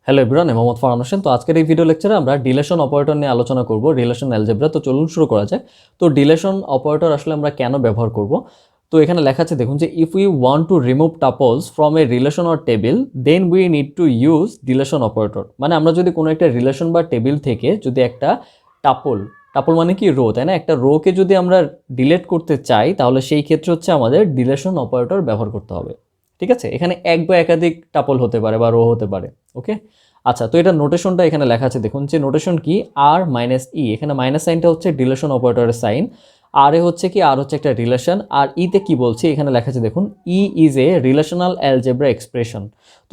Hello everyone, আমি মোহাম্মদ ফারহান হোসেন। তো আজকের এই ভিডিও লেকচারে আমরা ডিলেশন অপারেটর নিয়ে আলোচনা করব, রিলেশন অ্যালজেব্রা। তো চলুন শুরু করা যাক। তো ডিলেশন অপারেটর আসলে আমরা কেন ব্যবহার করব? তো এখানে লেখা আছে, দেখুন যে if we want to remove tuples from a relation or table then we need to use deletion operator. মানে আমরা যদি কোনো একটা রিলেশন বা টেবিল থেকে যদি একটা টাপল, টাপল মানে কি রো, তাই না, একটা রোকে যদি আমরা ডিলেট করতে চাই তাহলে সেই ক্ষেত্রে হচ্ছে আমাদের ডিলেশন অপারেটর ব্যবহার করতে হবে। ঠিক আছে, এখানে এক বা একাধিক টাপল হতে পারে বা রো হতে পারে। ওকে, আচ্ছা, তো এটা নোটেশনটা এখানে লেখা আছে, দেখুন যে নোটেশন কি আর মাইনাস ই। এখানে মাইনাস সাইনটা হচ্ছে ডিলেশন অপারেটরের সাইন, আর এ হচ্ছে কি, আর হচ্ছে একটা রিলেশন, আর ইতে কি বলছি এখানে লেখা আছে, দেখুন E is a relational algebra expression.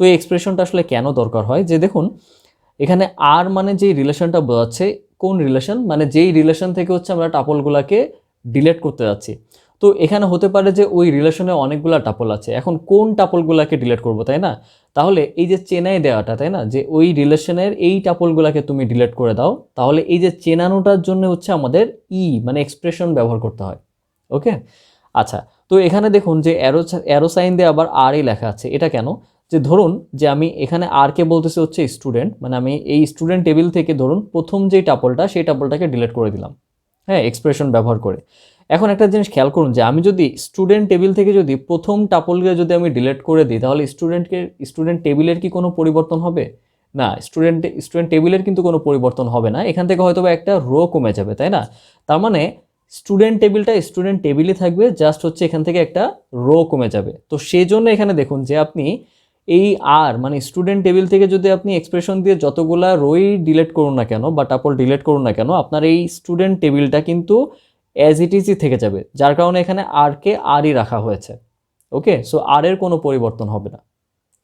তো এই এক্সপ্রেশনটা আসলে কেন দরকার হয়, যে দেখুন এখানে আর মানে যেই রিলেশনটা বোঝাচ্ছে, কোন রিলেশন, মানে যেই রিলেশন থেকে হচ্ছে আমরা টাপলগুলোকে ডিলেট করতে যাচ্ছি। তো এখানে হতে পারে যে ওই রিলেশনে অনেকগুলো টাপল আছে, এখন কোন টাপলগুলোকে ডিলেট করব, তাই না? তাহলে এই যে চেনাই দেওয়াটা, তাই না, যে ওই রিলেশনের এই টাপলগুলোকে তুমি ডিলেট করে দাও, তাহলে এই যে চেনানোটার জন্য হচ্ছে আমাদের ই মানে এক্সপ্রেশন ব্যবহার করতে হয়। ওকে, আচ্ছা, তো এখানে দেখুন যে অ্যারো সাইন দিয়ে আবার আর ই লেখা আছে, এটা কেন? যে ধরুন যে আমি এখানে আর কে বলতেছি হচ্ছে স্টুডেন্ট, মানে আমি এই স্টুডেন্ট টেবিল থেকে ধরুন প্রথম যেই টাপলটা সেই টাপলটাকে ডিলিট করে দিলাম, হ্যাঁ, এক্সপ্রেশন ব্যবহার করে। এখন একটা জিনিস খেয়াল করুন যে আমি যদি স্টুডেন্ট টেবিল থেকে যদি প্রথম টাপলকে যদি আমি ডিলিট করে দিই তাহলে স্টুডেন্ট টেবিলের কি কোনো পরিবর্তন হবে? না, স্টুডেন্ট টেবিলের কিন্তু কোনো পরিবর্তন হবে না, এখান থেকে হয়তো বা একটা রো কমে যাবে, তাই না? তার মানে স্টুডেন্ট টেবিলই থাকবে, জাস্ট হচ্ছে এখান থেকে একটা রো কমে যাবে। তো সেই জন্য এখানে দেখুন যে আপনি এই আর মানে স্টুডেন্ট টেবিল থেকে যদি আপনি এক্সপ্রেশন দিয়ে যতগুলা রোই ডিলিট করুন না কেন বা টাপল ডিলিট করুন না কেন, আপনার এই স্টুডেন্ট টেবিলটা কিন্তু অ্যাজ ইট ইজই থেকে যাবে, যার কারণে এখানে আরকে আরই রাখা হয়েছে। ওকে, সো আর এর কোনো পরিবর্তন হবে না।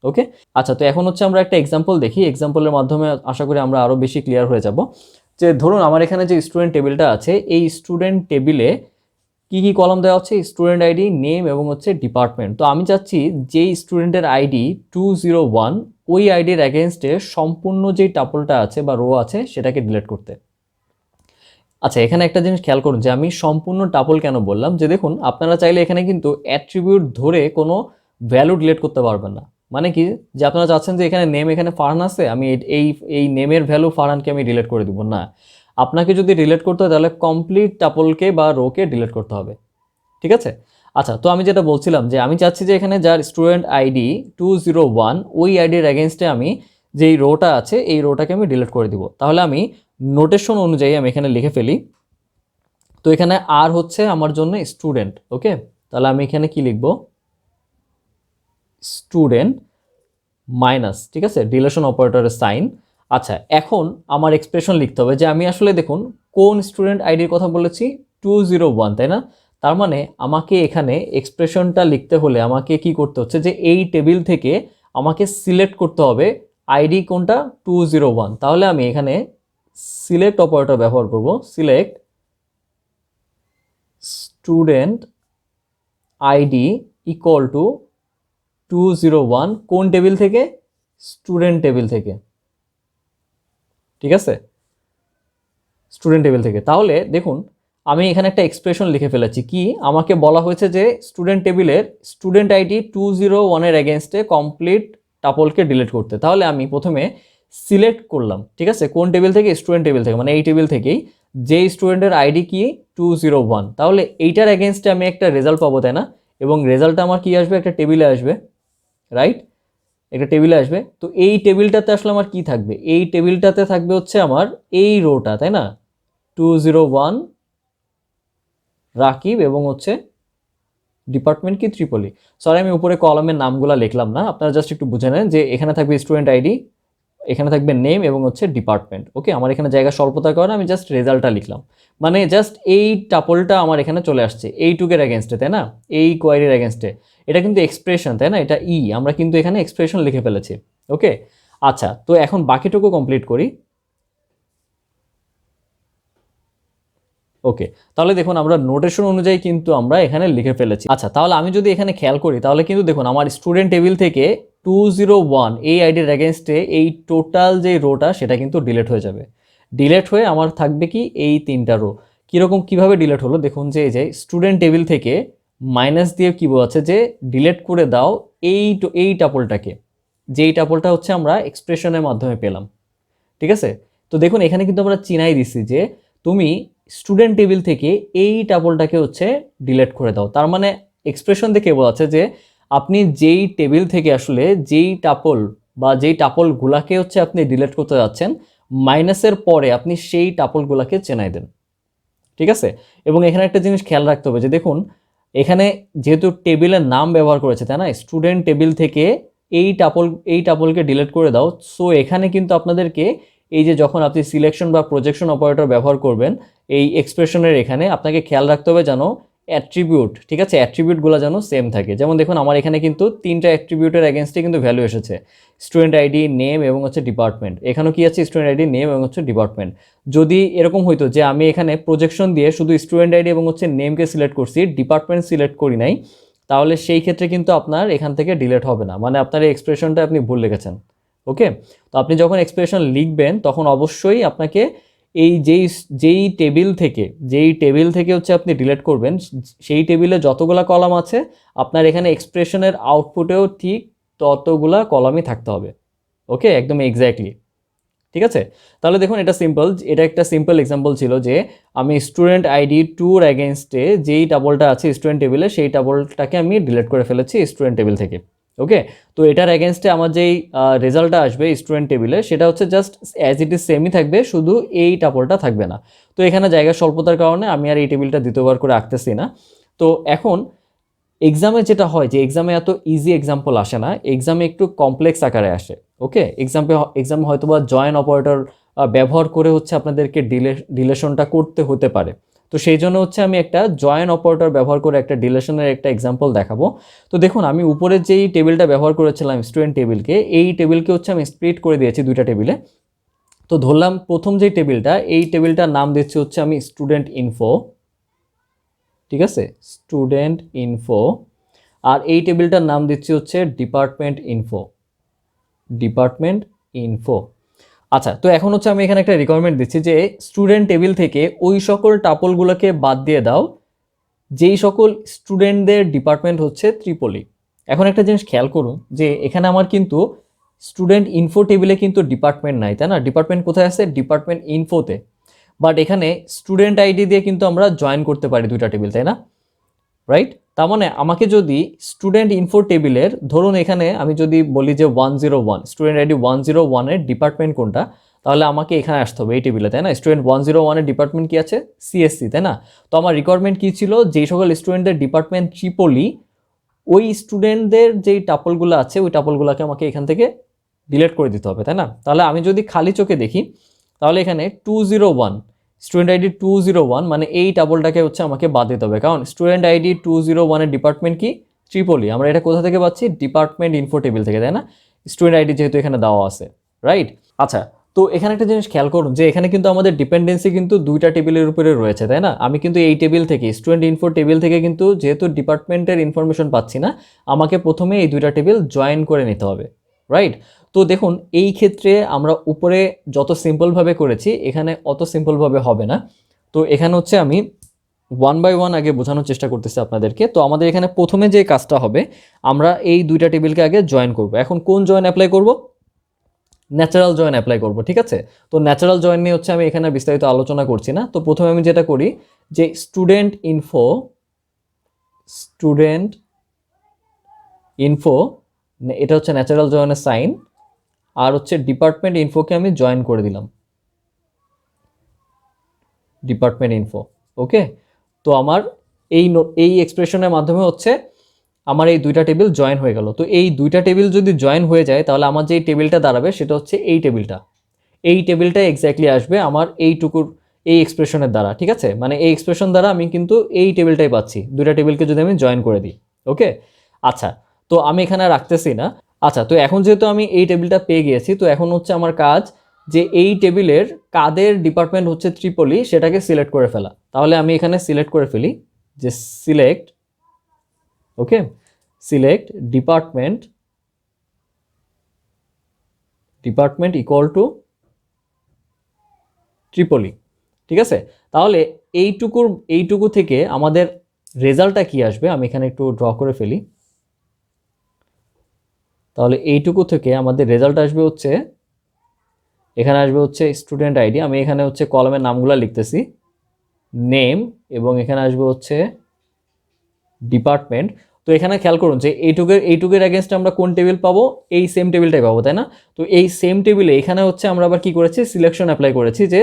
ওকে, আচ্ছা, তো এখন হচ্ছে আমরা একটা এক্সাম্পল দেখি, এক্সাম্পলের মাধ্যমে আশা করি আমরা আরও বেশি ক্লিয়ার হয়ে যাব। যে ধরুন আমার এখানে যে স্টুডেন্ট টেবিলটা আছে, এই স্টুডেন্ট টেবিলে কি কি কলাম দেওয়া হচ্ছে, স্টুডেন্ট আইডি, নেম এবং হচ্ছে ডিপার্টমেন্ট। তো আমি চাচ্ছি যেই স্টুডেন্টের আইডি 201, ওই আইডির অ্যাগেনস্টে সম্পূর্ণ যেই টাপলটা আছে বা রো আছে সেটাকে ডিলিট করতে। আচ্ছা, এখানে একটা জিনিস খেয়াল করুন যে আমি সম্পূর্ণ টাপল কেন বললাম, যে দেখুন আপনারা চাইলে এখানে কিন্তু অ্যাট্রিবিউট ধরে কোনো ভ্যালু ডিলিট করতে পারবেন না। মানে কি, যে আপনারা চাচ্ছেন যে এখানে নেম, এখানে ফারহান আছে, আমি এই নেমের ভ্যালু ফারহানকে আমি ডিলিট করে দিব না। আপনাকে যদি ডিলিট করতে হয় তাহলে কমপ্লিট টাপলকে বা রোকে ডিলিট করতে হবে। ঠিক আছে, আচ্ছা, তো আমি যেটা বলছিলাম যে আমি চাচ্ছি যে এখানে যার স্টুডেন্ট আইডি 201, ওই আইডির অ্যাগেনস্টে আমি যেই রোটা আছে এই রোটাকে আমি ডিলিট করে দিব। তাহলে আমি নোটেশন অনুযায়ী আমি এখানে লিখে ফেলি। তো এখানে আর হচ্ছে আমার জন্য স্টুডেন্ট। ওকে, তাহলে আমি এখানে কি লিখব, স্টুডেন্ট মাইনাস, ঠিক আছে, ডিলেশন অপারেটরের সাইন। আচ্ছা, এখন আমার এক্সপ্রেশন লিখতে হবে যে আমি আসলে দেখুন কোন স্টুডেন্ট আইডির কথা বলেছি, 201, তাই না? তার মানে আমাকে এখানে এক্সপ্রেশনটা লিখতে হলে আমাকে কি করতে হচ্ছে, যে এই টেবিল থেকে আমাকে সিলেক্ট করতে হবে আইডি কোনটা, 201। তাহলে আমি এখানে সিলেক্ট অপারেটর ব্যবহার করব, select student ID equal to 201, কোন টেবিল থেকে, স্টুডেন্ট টেবিল থেকে। ঠিক আছে, স্টুডেন্ট টেবিল থেকে। তাহলে দেখুন আমি এখানে একটা এক্সপ্রেশন লিখে ফেলেছি, কি আমাকে বলা হয়েছে যে স্টুডেন্ট টেবিলের স্টুডেন্ট আইডি 201-এর এগেনস্টে কমপ্লিট টাপলকে ডিলিট করতে। তাহলে আমি প্রথমে সিলেক্ট করলাম, ঠিক আছে, কোন টেবিল থেকে, স্টুডেন্ট টেবিল থেকে, মানে এই টেবিল থেকেই যে স্টুডেন্টের আইডি কি 201। তাহলে এইটার এগেনস্টে আমি একটা রেজাল্ট পাবো, তাই না? এবং রেজাল্টটা আমার কি আসবে, একটা টেবিলে আসবে, রাইট, একটা টেবিলে আসবে। তো এই টেবিলটাতে আসলে আমার কি থাকবে, এই টেবিলটাতে থাকবে হচ্ছে আমার এই রোটা, তাই না, 201 রাকিব এবং হচ্ছে ডিপার্টমেন্ট কি ত্রিপলি। সরি, আমি উপরে কলামের নামগুলো লিখলাম না, আপনারা জাস্ট একটু বুঝে নেন যে এখানে থাকবে স্টুডেন্ট আইডি, এখানে থাকবে নেম এবং হচ্ছে ডিপার্টমেন্ট। ওকে, আমার এখানে জায়গা স্বল্পতার কারণে আমি জাস্ট রেজাল্টটা লিখলাম, মানে জাস্ট এই টাপলটা আমার এখানে চলে আসছে এইটুকের এগেনস্টে, তাই না, এই কোয়ারির এগেনস্টে। এটা কিন্তু এক্সপ্রেশন, তাই না, এটা ই, আমরা কিন্তু এখানে এক্সপ্রেশন লিখে ফেলেছি। ওকে, আচ্ছা, তো এখন বাকিটুকু কমপ্লিট করি। ওকে, তাহলে দেখুন আমরা নোটেশন অনুযায়ী কিন্তু আমরা এখানে লিখে ফেলেছি। আচ্ছা, তাহলে আমি যদি এখানে খেয়াল করি তাহলে কিন্তু দেখুন আমার স্টুডেন্ট টেবিল থেকে 201 এই আইডির এগেনস্টে এই টোটাল যে রোটা সেটা কিন্তু ডিলিট হয়ে যাবে। ডিলিট হয়ে আমার থাকবে কি, এই তিনটা রো। কীরকম, কীভাবে ডিলিট হলো দেখুন, যে এই যে স্টুডেন্ট টেবিল থেকে মাইনাস দিয়ে কি বোঝাচ্ছে, যে ডিলিট করে দাও এই টাপলটাকে, যেই টাপলটা হচ্ছে আমরা এক্সপ্রেশনের মাধ্যমে পেলাম। ঠিক আছে, তো দেখুন এখানে কিন্তু আমরা চিনাই দিচ্ছি যে তুমি স্টুডেন্ট টেবিল থেকে এই টাপলটাকে হচ্ছে ডিলিট করে দাও। তার মানে এক্সপ্রেশন দেখে বোঝাচ্ছে যে আপনি যেই টেবিল থেকে আসলে যেই টাপল বা যেই টাপলগুলাকে হচ্ছে আপনি ডিলিট করতে যাচ্ছেন, মাইনাসের পরে আপনি সেই টাপলগুলাকে চেনাই দেন। ঠিক আছে, এবং এখানে একটা জিনিস খেয়াল রাখতে হবে যে দেখুন এখানে যেহেতু টেবিলের নাম ব্যবহার করেছে, তাই না, স্টুডেন্ট টেবিল থেকে এই টাপলকে ডিলিট করে দাও। সো এখানে কিন্তু আপনাদেরকে এই যে যখন আপনি সিলেকশন বা প্রজেকশন অপারেটর ব্যবহার করবেন এই এক্সপ্রেশনের, এখানে আপনাকে খেয়াল রাখতে হবে যেন অ্যাট্রিবিউট, ঠিক আছে, অ্যাট্রিবিউটগুলো যেন সেম থাকে। যেমন দেখুন আমার এখানে কিন্তু 3টা অ্যাট্রিবিউটের এগেনস্টে কিন্তু ভ্যালু এসেছে, স্টুডেন্ট আইডি, নেম এবং হচ্ছে ডিপার্টমেন্ট। এখানেও কি আছে, স্টুডেন্ট আইডি, নেম এবং হচ্ছে ডিপার্টমেন্ট। যদি এরকম হইতো যে আমি এখানে প্রজেকশন দিয়ে শুধু স্টুডেন্ট আইডি এবং হচ্ছে নেমকে সিলেক্ট করছি, ডিপার্টমেন্ট সিলেক্ট করি নাই, তাহলে সেই ক্ষেত্রে কিন্তু আপনার এখান থেকে ডিলিট হবে না, মানে আপনার এই এক্সপ্রেশনটা আপনি ভুল লিখেছেন। ওকে, তো আপনি যখন এক্সপ্রেশন লিখবেন তখন অবশ্যই আপনাকে এই যেই টেবিল থেকে হচ্ছে আপনি ডিলিট করবেন, সেই টেবিলে যতগুলা কলাম আছে আপনার এখানে এক্সপ্রেশনের আউটপুটেও ঠিক ততগুলা কলামই থাকতে হবে। ওকে, একদম এক্স্যাক্টলি। ঠিক আছে, তাহলে দেখুন এটা একটা সিম্পল এক্সাম্পল ছিল যে আমি স্টুডেন্ট আইডি 2-র এগেনস্টে যেই টাবলটা আছে স্টুডেন্ট টেবিলে সেই টাবলটাকে আমি ডিলিট করে ফেলেছি স্টুডেন্ট টেবিল থেকে। ওকে, তো এটার এগেনস্টে আমার যেই রেজাল্টটা আসবে স্টুডেন্ট টেবিলে সেটা হচ্ছে জাস্ট অ্যাজ ইট ইজ সেমই থাকবে, শুধু এই টাবলটা থাকবে না। তো এখানে জায়গার স্বল্পতার কারণে আমি আর এই টেবিলটা দ্বিতীয়বার করে আঁকতেছি না। তো এখন এক্সামে যেটা হয় যে এক্সামে এত ইজি এক্সাম্পল আসে না, এক্সামে একটু কমপ্লেক্স আকারে আসে। ওকে, এক্সামে হয়তো বা জয়েন অপারেটর ব্যবহার করে হচ্ছে আপনাদেরকে ডিলেশনটা করতে হতে পারে। তো সেই জন্য হচ্ছে আমি একটা জয়েন অপারেটর ব্যবহার করে একটা ডিলেশনের একটা এক্সাম্পল দেখাবো। তো দেখুন আমি উপরে যেই টেবিলটা ব্যবহার করেছিলাম স্টুডেন্ট টেবিলকে, এই টেবিলকে হচ্ছে আমি স্প্লিট করে দিয়েছি দুইটা টেবিলে। তো ধরলাম প্রথম যেই টেবিলটা, এই টেবিলটার নাম দিচ্ছি হচ্ছে আমি স্টুডেন্ট ইনফো। ঠিক আছে, স্টুডেন্ট ইনফো। আর এই টেবিলটার নাম দিচ্ছি হচ্ছে ডিপার্টমেন্ট ইনফো। আচ্ছা, তো এখন হচ্ছে আমি এখানে একটা রিকোয়ারমেন্ট দিচ্ছি যে স্টুডেন্ট টেবিল থেকে ওই সকল টাপলগুলোকে বাদ দিয়ে দাও যেই সকল স্টুডেন্টদের ডিপার্টমেন্ট হচ্ছে ত্রিপলি। এখন একটা জিনিস খেয়াল করুন যে এখানে আমার কিন্তু স্টুডেন্ট ইনফো টেবিলে কিন্তু ডিপার্টমেন্ট নাই, তাই না, ডিপার্টমেন্ট কোথায় আছে, ডিপার্টমেন্ট ইনফোতে। বাট এখানে স্টুডেন্ট আইডি দিয়ে কিন্তু আমরা জয়েন করতে পারি দুইটা টেবিল, তাই না, রাইট। তার মানে আমাকে যদি স্টুডেন্ট ইনফো টেবিলের, ধরুন এখানে আমি যদি বলি যে 101 স্টুডেন্ট আইডি 101-এর ডিপার্টমেন্ট কোনটা, তাহলে আমাকে এখানে আসতে হবে এই টেবিলে, তাই না। স্টুডেন্ট 101-এর ডিপার্টমেন্ট কি আছে, সিএসসি, তাই না। তো আমার রিকোয়ারমেন্ট কি ছিল, যেই সকল স্টুডেন্টদের ডিপার্টমেন্ট ট্রিপলি, ওই স্টুডেন্টদের যেই টাপলগুলো আছে ওই টাপলগুলোকে আমাকে এখান থেকে ডিলিট করে দিতে হবে, তাই না। তাহলে আমি যদি খালি চোখে দেখি তাহলে এখানে 201 স্টুডেন্ট আইডি 201, মানে এই টাবলটাকে হচ্ছে আমাকে বাদ দিতে হবে, কারণ স্টুডেন্ট আইডি 201-এর ডিপার্টমেন্ট কি, ট্রিপলি। আমরা এটা কোথা থেকে পাচ্ছি, ডিপার্টমেন্ট ইনফো টেবিল থেকে, তাই না, স্টুডেন্ট আইডি যেহেতু এখানে দেওয়া আছে, রাইট। আচ্ছা, তো এখানে একটা জিনিস খেয়াল করুন যে এখানে কিন্তু আমাদের ডিপেন্ডেন্সি কিন্তু দুইটা টেবিলের উপরে রয়েছে, তাই না। আমি কিন্তু এই টেবিল থেকে স্টুডেন্ট ইনফো টেবিল থেকে কিন্তু যেহেতু ডিপার্টমেন্টের ইনফরমেশন পাচ্ছি না, আমাকে প্রথমে এই দুইটা টেবিল জয়েন করে নিতে হবে, রাইট। তো দেখুন এই ক্ষেত্রে আমরা উপরে যত সিম্পলভাবে করেছি এখানে অত সিম্পলভাবে হবে না। তো এখানে হচ্ছে আমি 1 বাই 1 আগে বোঝানোর চেষ্টা করতেছি আপনাদেরকে। তো আমাদের এখানে প্রথমে যে কাজটা হবে, আমরা এই দুইটা টেবিলকে আগে জয়েন করব। এখন কোন জয়েন অ্যাপ্লাই করব, ন্যাচারাল জয়েন অ্যাপ্লাই করব, ঠিক আছে। তো ন্যাচারাল জয়েন নিয়ে হচ্ছে আমি এখানে বিস্তারিত আলোচনা করছি না। তো প্রথমে আমি যেটা করি যে স্টুডেন্ট ইনফো এটা হচ্ছে ন্যাচারাল জয়েনের সাইন, আর হচ্ছে ডিপার্টমেন্ট ইনফোকে আমি জয়েন করে দিলাম, ডিপার্টমেন্ট ইনফো। ওকে, তো আমার এই এক্সপ্রেশনের মাধ্যমে হচ্ছে আমার এই দুইটা টেবিল জয়েন হয়ে গেল। তো এই দুইটা টেবিল যদি জয়েন হয়ে যায় তাহলে আমার যে টেবিলটা দাঁড়াবে সেটা হচ্ছে এই টেবিলটা এক্স্যাক্টলি আসবে আমার এই এক্সপ্রেশনের দ্বারা, ঠিক আছে। মানে এই এক্সপ্রেশন দ্বারা আমি কিন্তু এই টেবিলটাই পাচ্ছি, দুইটা টেবিলকে যদি আমি জয়েন করে দিই। ওকে, আচ্ছা, তো আমি এখানে রাখতেছি না। আচ্ছা, তো এখন যেহেতু আমি এই টেবিলটা পেয়ে গিয়েছি, তো এখন হচ্ছে আমার কাজ যে এই টেবিলের কাদের ডিপার্টমেন্ট হচ্ছে ত্রিপলি সেটাকে সিলেক্ট করে ফেলা। তাহলে আমি এখানে সিলেক্ট করে ফেলি যে select department equal to Tripoli, ঠিক আছে। তাহলে এইটুকু থেকে আমাদের রেজাল্টটা কি আসবে, আমি এখানে একটু ড্র করে ফেলি। তাহলে এইটুকু থেকে আমাদের রেজাল্ট আসবে হচ্ছে, এখানে আসবে হচ্ছে স্টুডেন্ট আইডি, আমি এখানে হচ্ছে কলামের নামগুলো লিখতেছি, নেম, এবং এখানে আসবে হচ্ছে ডিপার্টমেন্ট। তো এখানে খেয়াল করুন যে এইটুকের অ্যাগেনস্টে আমরা কোন টেবিল পাবো, এই সেম টেবিলটাই পাবো, তাই না? তো এই সেম টেবিলে এখানে হচ্ছে আমরা আবার কি করেছি, সিলেকশন অ্যাপ্লাই করেছি যে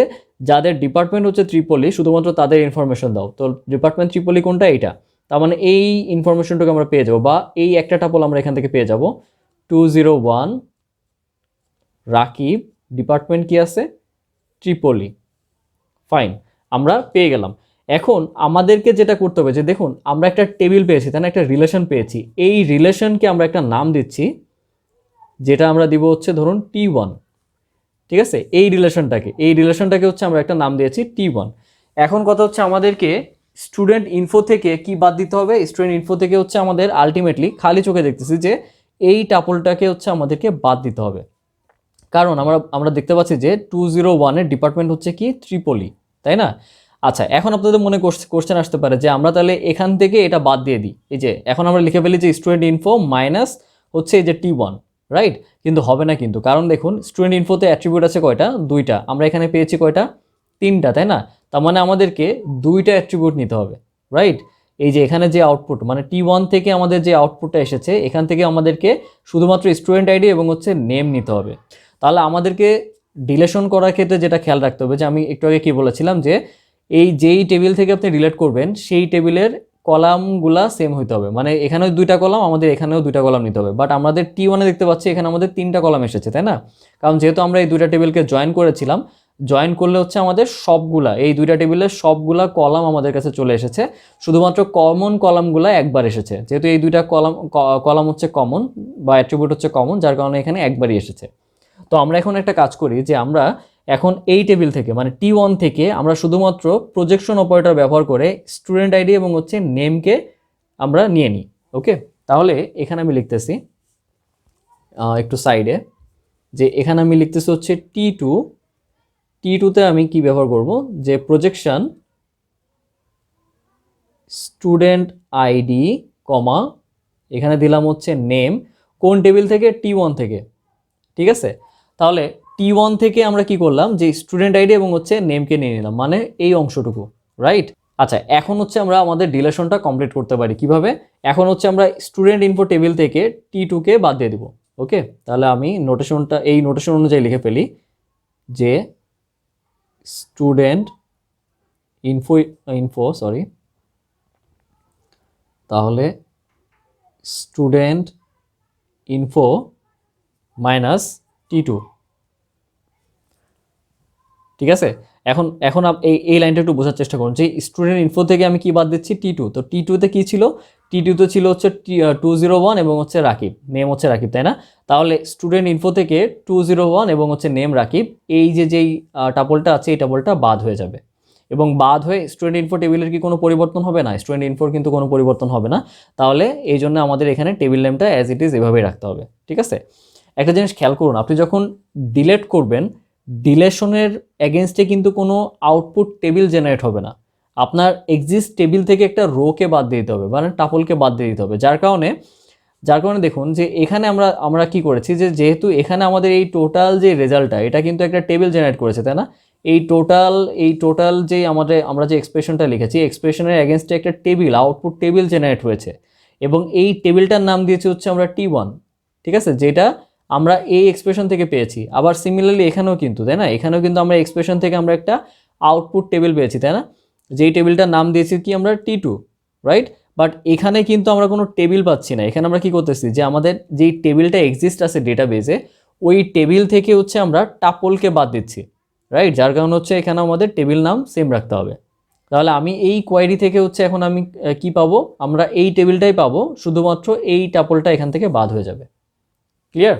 যাদের ডিপার্টমেন্ট হচ্ছে ত্রিপলি শুধুমাত্র তাদের ইনফরমেশন দাও। তো ডিপার্টমেন্ট ত্রিপলি কোনটা, এইটা। তার মানে এই ইনফরমেশনটাকে আমরা পেয়ে যাবো, বা এই একটা টাপল আমরা এখান থেকে পেয়ে যাব, 201 রাকিব, ডিপার্টমেন্ট কি আছে, ত্রিপলি। ফাইন, আমরা পেয়ে গেলাম। এখন আমাদেরকে যেটা করতে হবে যে দেখুন আমরা একটা টেবিল পেয়েছি, তাই না, একটা রিলেশন পেয়েছি, এই রিলেশনকে আমরা একটা নাম দিচ্ছি, যেটা আমরা দিব হচ্ছে ধরুন T1। ঠিক আছে, এই রিলেশনটাকে হচ্ছে আমরা একটা নাম দিয়েছি T1। এখন কথা হচ্ছে আমাদেরকে স্টুডেন্ট ইনফো থেকে কি বাদ দিতে হবে, স্টুডেন্ট ইনফো থেকে হচ্ছে আমাদের আলটিমেটলি খালি চোখে দেখতেছি যে এই টাপলটাকে হচ্ছে আমাদেরকে বাদ দিতে হবে, কারণ আমরা দেখতে পাচ্ছি যে 201-এর ডিপার্টমেন্ট হচ্ছে কি, ত্রিপলি, তাই না? আচ্ছা, এখন আপনাদের মনে কোশ্চেন আসতে পারে যে আমরা তাহলে এখান থেকে এটা বাদ দিয়ে দিই, এই যে এখন আমরা লিখে ফেলি যে স্টুডেন্ট ইনফো মাইনাস হচ্ছে এই যে T1, রাইট? কিন্তু হবে না, কিন্তু কারণ দেখুন স্টুডেন্ট ইনফোতে অ্যাট্রিবিউট আছে কয়টা, দুইটা, আমরা এখানে পেয়েছি কয়টা, তিনটা, তাই না? তার মানে আমাদেরকে দুইটা অ্যাট্রিবিউট নিতে হবে, রাইট? এই যে এখানে যে আউটপুট মানে T1 থেকে আমাদের যে আউটপুটটা এসেছে, এখান থেকে আমাদেরকে শুধুমাত্র স্টুডেন্ট আইডি এবং হচ্ছে নেম নিতে হবে। তাহলে আমাদেরকে ডিলেশন করার ক্ষেত্রে যেটা খেয়াল রাখতে হবে, যে আমি একটু আগে কি বলেছিলাম, যে এই যেই টেবিল থেকে আপনি ডিলিট করবেন সেই টেবিলের কলামগুলা সেম হইতে হবে, মানে এখানেও দুইটা কলাম, আমাদের এখানেও দুইটা কলাম নিতে হবে। বাট আমাদের T1-এ দেখতে পাচ্ছি এখানে আমাদের তিনটা কলাম এসেছে, তাই না? কারণ যেহেতু আমরা এই দুইটা টেবিলকে জয়েন করেছিলাম, জয়েন করলে হচ্ছে আমাদের সবগুলা, এই দুইটা টেবিলের সবগুলা কলাম আমাদের কাছে চলে এসেছে, শুধুমাত্র কমন কলামগুলা একবার এসেছে, যেহেতু এই দুইটা কলাম হচ্ছে কমন বা অ্যাট্রিবিউট হচ্ছে কমন, যার কারণে এখানে একবারই এসেছে। তো আমরা এখন একটা কাজ করি যে আমরা এখন এই টেবিল থেকে মানে T1 থেকে আমরা শুধুমাত্র প্রজেকশন অপারেটর ব্যবহার করে স্টুডেন্ট আইডি এবং হচ্ছে নেমকে আমরা নিয়ে নিই। ওকে, তাহলে এখানে আমি লিখতেছি একটু সাইডে, যে এখানে আমি লিখতেছি হচ্ছে T2তে আমি কি ব্যবহার করব, যে প্রজেকশন স্টুডেন্ট আইডি কমা এখানে দিলাম হচ্ছে নেম, কোন টেবিল থেকে, T1 থেকে। ঠিক আছে, তাহলে T1 থেকে আমরা কি করলাম, যে স্টুডেন্ট আইডি এবং হচ্ছে নেমকে নিয়ে নিলাম, মানে এই অংশটুকু, রাইট? আচ্ছা, এখন হচ্ছে আমরা আমাদের ডিলেশনটা কমপ্লিট করতে পারি কিভাবে, এখন হচ্ছে আমরা স্টুডেন্ট ইনফো টেবিল থেকে T2কে বাদ দিয়ে দিব। ওকে, তাহলে আমি এই নোটেশন অনুযায়ী লিখে ফেলি যে স্টুডেন্ট সরি, তাহলে স্টুডেন্ট ইনফো মাইনাস T2। ঠিক আছে, এখন এই লাইনটা একটু বোঝার চেষ্টা করুন, যে স্টুডেন্ট ইনফো থেকে আমি কি বাদ দিচ্ছি, T2। তো T2তে কি ছিল, T2তে ছিল হচ্ছে 201 এবং হচ্ছে রাকিব, নেম হচ্ছে রাকিব, তাই না? তাহলে স্টুডেন্ট ইনফো থেকে 201 এবং হচ্ছে নেম রাকিব, এই যেই টাপলটা আছে এই টাপলটা বাদ হয়ে যাবে, এবং বাদ হয়ে স্টুডেন্ট ইনফো টেবিলের কি কোনো পরিবর্তন হবে না, স্টুডেন্ট ইনফোর কিন্তু কোনো পরিবর্তন হবে না। তাহলে এই জন্য আমাদের এখানে টেবিল নেমটা অ্যাজ ইট ইজ এভাবেই রাখতে হবে। ঠিক আছে, একটা জিনিস খেয়াল করুন, আপনি যখন ডিলেট করবেন ডিলেশনের এগেনস্টে কিন্তু কোনো আউটপুট টেবিল জেনারেট হবে না, আপনার এক্সিস্ট টেবিল থেকে একটা রোকে বাদ দিয়ে দিতে হবে, মানে টাপলকে বাদ দিয়ে দিতে হবে। যার কারণে দেখুন যে এখানে আমরা কি করেছি, যে যেহেতু এখানে আমাদের এই টোটাল যে রেজাল্টটা এটা কিন্তু একটা টেবিল জেনারেট করেছে, তাই না? এই টোটাল যে আমরা যে এক্সপ্রেশনটা লিখেছি, এক্সপ্রেশনের এগেনস্টে একটা টেবিল, আউটপুট টেবিল জেনারেট হয়েছে, এবং এই টেবিলটার নাম দিয়েছি হচ্ছে আমরা T1। ঠিক আছে, যেটা আমরা এই এক্সপ্রেশন থেকে পেয়েছি। আবার সিমিলারলি এখানেও কিন্তু, তাই না, এখানেও কিন্তু আমরা এক্সপ্রেশন থেকে আমরা একটা আউটপুট টেবিল পেয়েছি, তাই না? যেই টেবিলটার নাম দিয়েছি কি আমরা, T2, রাইট? বাট এখানে কিন্তু আমরা কোনো টেবিল পাচ্ছি না। এখানে আমরা কি করতেছি, যে আমাদের যেই টেবিলটা এক্সিস্ট আছে ডেটাবেজে, ওই টেবিল থেকে হচ্ছে আমরা টাপলকে বাদ দিচ্ছি, রাইট? যার কারণে হচ্ছে এখানে আমাদের টেবিল নাম সেম রাখতে হবে। তাহলে আমি এই কোয়ারি থেকে হচ্ছে এখন আমি কি পাবো, আমরা এই টেবিলটাই পাবো, শুধুমাত্র এই টাপলটা এখান থেকে বাদ হয়ে যাবে। ক্লিয়ার?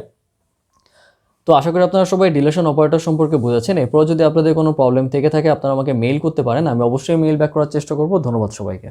তো আশা করি আপনারা সবাই ডিলেশন অপারেটর সম্পর্কে বুঝেছেন। এরপর যদি আপনাদের কোনো প্রবলেম থেকে থাকে আপনারা আমাকে মেইল করতে পারেন, আমি অবশ্যই মেইল ব্যাক করার চেষ্টা করব। ধন্যবাদ সবাইকে।